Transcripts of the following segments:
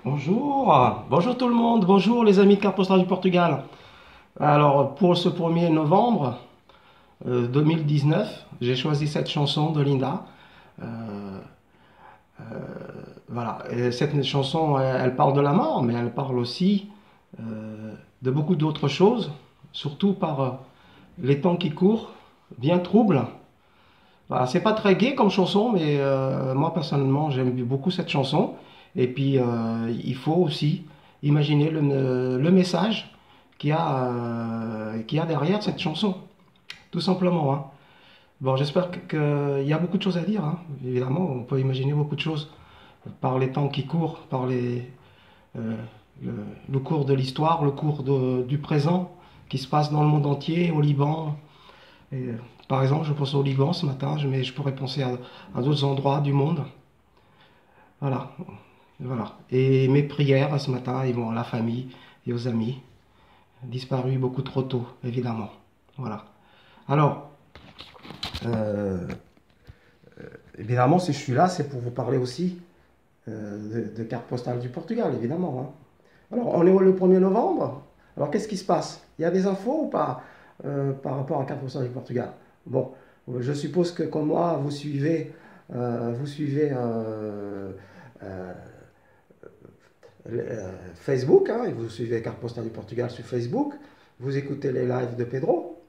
Bonjour, bonjour tout le monde, bonjour les amis de Carte Postale du Portugal. Alors pour ce 1er novembre 2019, j'ai choisi cette chanson de Linda. Euh, voilà, et cette chanson, elle parle de la mort, mais elle parle aussi de beaucoup d'autres choses, surtout par les temps qui courent, bien troubles. Voilà, c'est pas très gai comme chanson, mais moi personnellement j'aime beaucoup cette chanson. Et puis il faut aussi imaginer le message qu'il y a derrière cette chanson, tout simplement, hein. Bon, j'espère qu'il y a beaucoup de choses à dire, hein. Évidemment, on peut imaginer beaucoup de choses par les temps qui courent, par euh, le, le cours de l'histoire, le cours du présent qui se passe dans le monde entier, au Liban, et, par exemple, je pense au Liban ce matin, mais je pourrais penser à d'autres endroits du monde. Voilà, voilà. Et mes prières ce matin, ils vont à la famille et aux amis, disparus beaucoup trop tôt, évidemment. Voilà. Alors, euh, évidemment, si je suis là, c'est pour vous parler aussi de carte postale du Portugal, évidemment, hein. Alors, on est le 1er novembre. Alors, qu'est-ce qui se passe? Il y a des infos ou pas par rapport à carte postale du Portugal? Bon, je suppose que comme moi, vous suivez Facebook, hein, et vous suivez Carte postale du Portugal sur Facebook. Vous écoutez les lives de Pedro.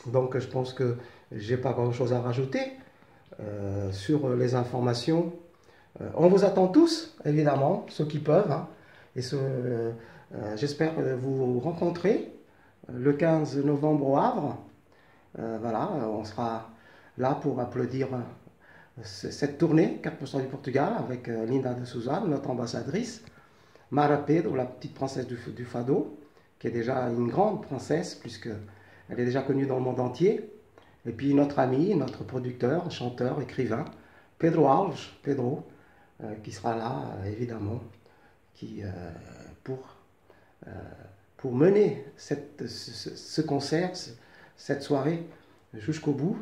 Donc, je pense que j'ai pas grand-chose à rajouter sur les informations. On vous attend tous, évidemment, ceux qui peuvent, hein, et j'espère vous rencontrer le 15 novembre au Havre. Voilà, on sera là pour applaudir cette tournée Carte postale du Portugal avec Linda de Souza, notre ambassadrice, Mara Pedro, la petite princesse du Fado, qui est déjà une grande princesse puisqu'elle est déjà connue dans le monde entier. Et puis notre ami, notre producteur, chanteur, écrivain, Pedro Alves, Pedro, qui sera là, évidemment, qui, pour, euh, pour mener ce concert, cette soirée jusqu'au bout.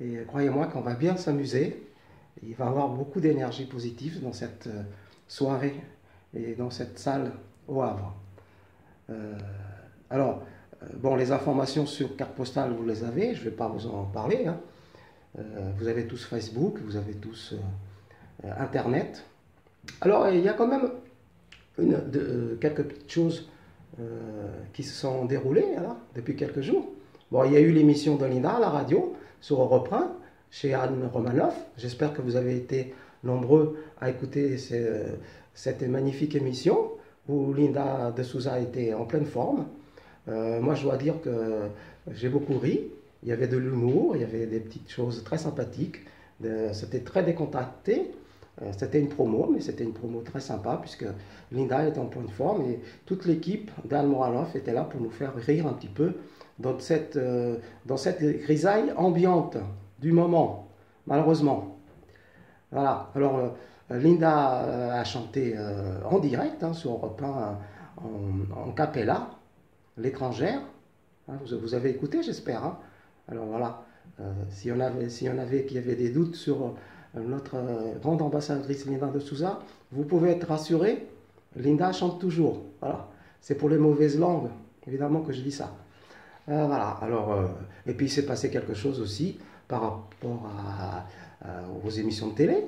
Et croyez-moi qu'on va bien s'amuser. Il va y avoir beaucoup d'énergie positive dans cette soirée et dans cette salle au Havre. Euh, alors, bon, les informations sur carte postale, vous les avez, je ne vais pas vous en parler, hein. Vous avez tous Facebook, vous avez tous Internet. Alors, il y a quand même quelques petites choses qui se sont déroulées là, depuis quelques jours. Bon, il y a eu l'émission de Linda à la radio sur Europe 1 chez Anne Romanoff. J'espère que vous avez été nombreux à écouter cette magnifique émission où Linda de Souza était en pleine forme. Moi, je dois dire que j'ai beaucoup ri. Il y avait de l'humour, il y avait des petites choses très sympathiques. C'était très décontracté. C'était une promo, mais c'était une promo très sympa puisque Linda était en pleine forme et toute l'équipe d'Anne Moranoff était là pour nous faire rire un petit peu dans cette grisaille ambiante du moment, malheureusement. Voilà, alors Linda a chanté en direct, hein, sur Europe 1 en cappella, l'étrangère. Hein, vous avez écouté, j'espère, hein. Alors voilà, s'il y en avait qui avaient des doutes sur notre grande ambassadrice Linda de Souza, vous pouvez être rassurés, Linda chante toujours. Voilà, c'est pour les mauvaises langues, évidemment que je dis ça. Voilà, alors, et puis il s'est passé quelque chose aussi par rapport aux émissions de télé.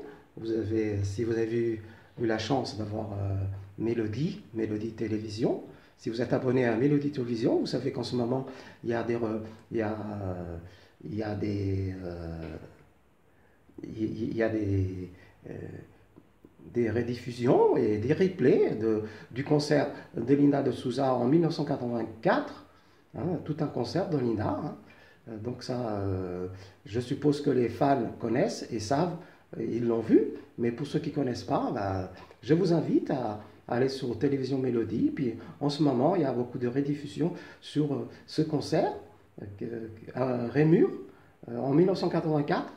Si vous avez eu la chance d'avoir Mélodie Télévision, si vous êtes abonné à Mélodie Télévision, vous savez qu'en ce moment, il y a il y a, il y a des, il y a euh, des rediffusions et des replays du concert de Linda de Souza en 1984, hein, tout un concert de Linda, hein. Donc ça, je suppose que les fans connaissent et savent, ils l'ont vu, mais pour ceux qui ne connaissent pas, bah, je vous invite à aller sur Télévision Mélodie. Puis en ce moment, il y a beaucoup de rediffusions sur ce concert à Rémur en 1984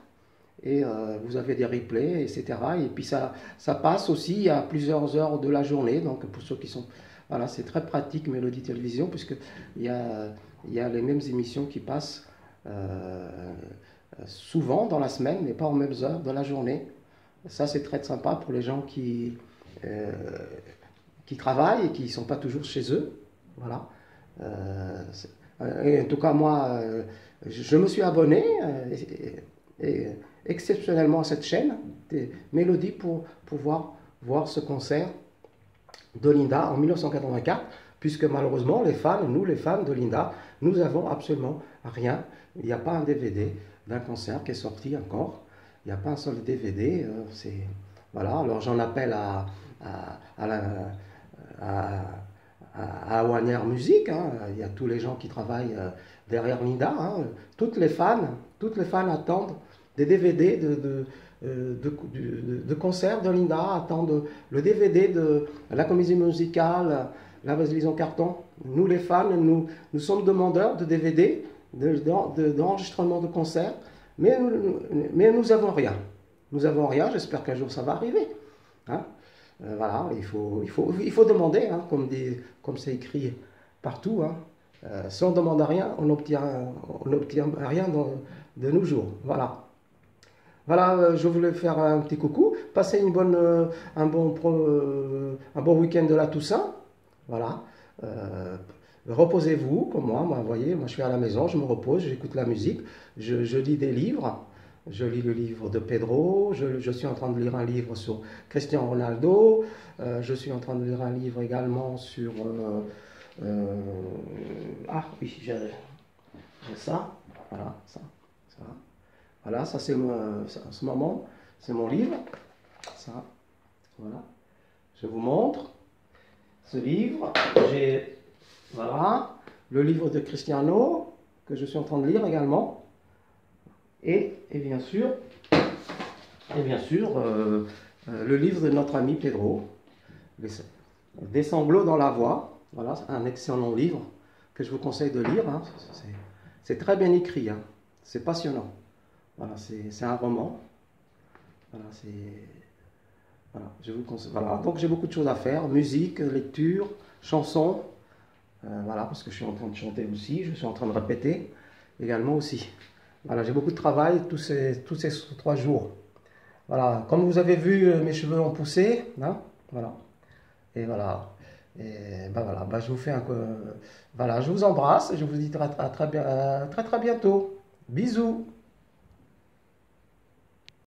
et vous avez des replays, etc. Et puis ça passe aussi à plusieurs heures de la journée, donc pour ceux qui sont... Voilà, c'est très pratique Mélodie Télévision, puisqu'il y a les mêmes émissions qui passent souvent dans la semaine, mais pas aux mêmes heures de la journée. Ça, c'est très sympa pour les gens euh, qui travaillent et qui ne sont pas toujours chez eux. Voilà. Et en tout cas, moi, je me suis abonné exceptionnellement à cette chaîne des Mélodies pour pouvoir voir ce concert de Linda en 1984, puisque malheureusement, nous les fans de Linda, nous avons absolument rien. Il n'y a pas un DVD d'un concert qui est sorti encore. Il n'y a pas un seul DVD. Voilà. Alors j'en appelle à Warner Music. Hein. Il y a tous les gens qui travaillent derrière Linda. Hein. Toutes les fans attendent des DVD de concerts de Linda, attendent le DVD de la comédie musicale, La Valise en carton. Nous les fans, nous sommes demandeurs de DVD, d'enregistrement de concerts, mais nous n'avons rien. Nous n'avons rien, j'espère qu'un jour ça va arriver. Hein. Voilà, il faut demander, hein, comme c'est écrit partout. Hein. Si on ne demande rien, on n'obtient rien de nos jours. Voilà. Voilà, je voulais faire un petit coucou. Passez un bon week-end de la Toussaint. Voilà. Reposez-vous, comme moi. Vous voyez, moi je suis à la maison, je me repose, j'écoute la musique, je lis des livres. Je lis le livre de Pedro, je suis en train de lire un livre sur Cristiano Ronaldo, je suis en train de lire un livre également sur... ah oui, j'ai ça, voilà, ça. Voilà, ça c'est en ce moment, c'est mon livre, ça, voilà. Je vous montre ce livre, j'ai, voilà, le livre de Cristiano, que je suis en train de lire également. Et bien sûr, le livre de notre ami Pedro, Des sanglots dans la voix. Voilà, un excellent livre que je vous conseille de lire. Hein. C'est très bien écrit, hein. C'est passionnant. Voilà, c'est un roman. Voilà, je vous conseille. Voilà, donc j'ai beaucoup de choses à faire, musique, lecture, chansons. Voilà, parce que je suis en train de chanter aussi, je suis en train de répéter également aussi. Voilà, j'ai beaucoup de travail tous ces 3 jours. Voilà, comme vous avez vu, mes cheveux ont poussé. Hein, voilà. Et voilà. Et ben voilà, ben je vous fais voilà, je vous embrasse et je vous dis à très bientôt. Bisous.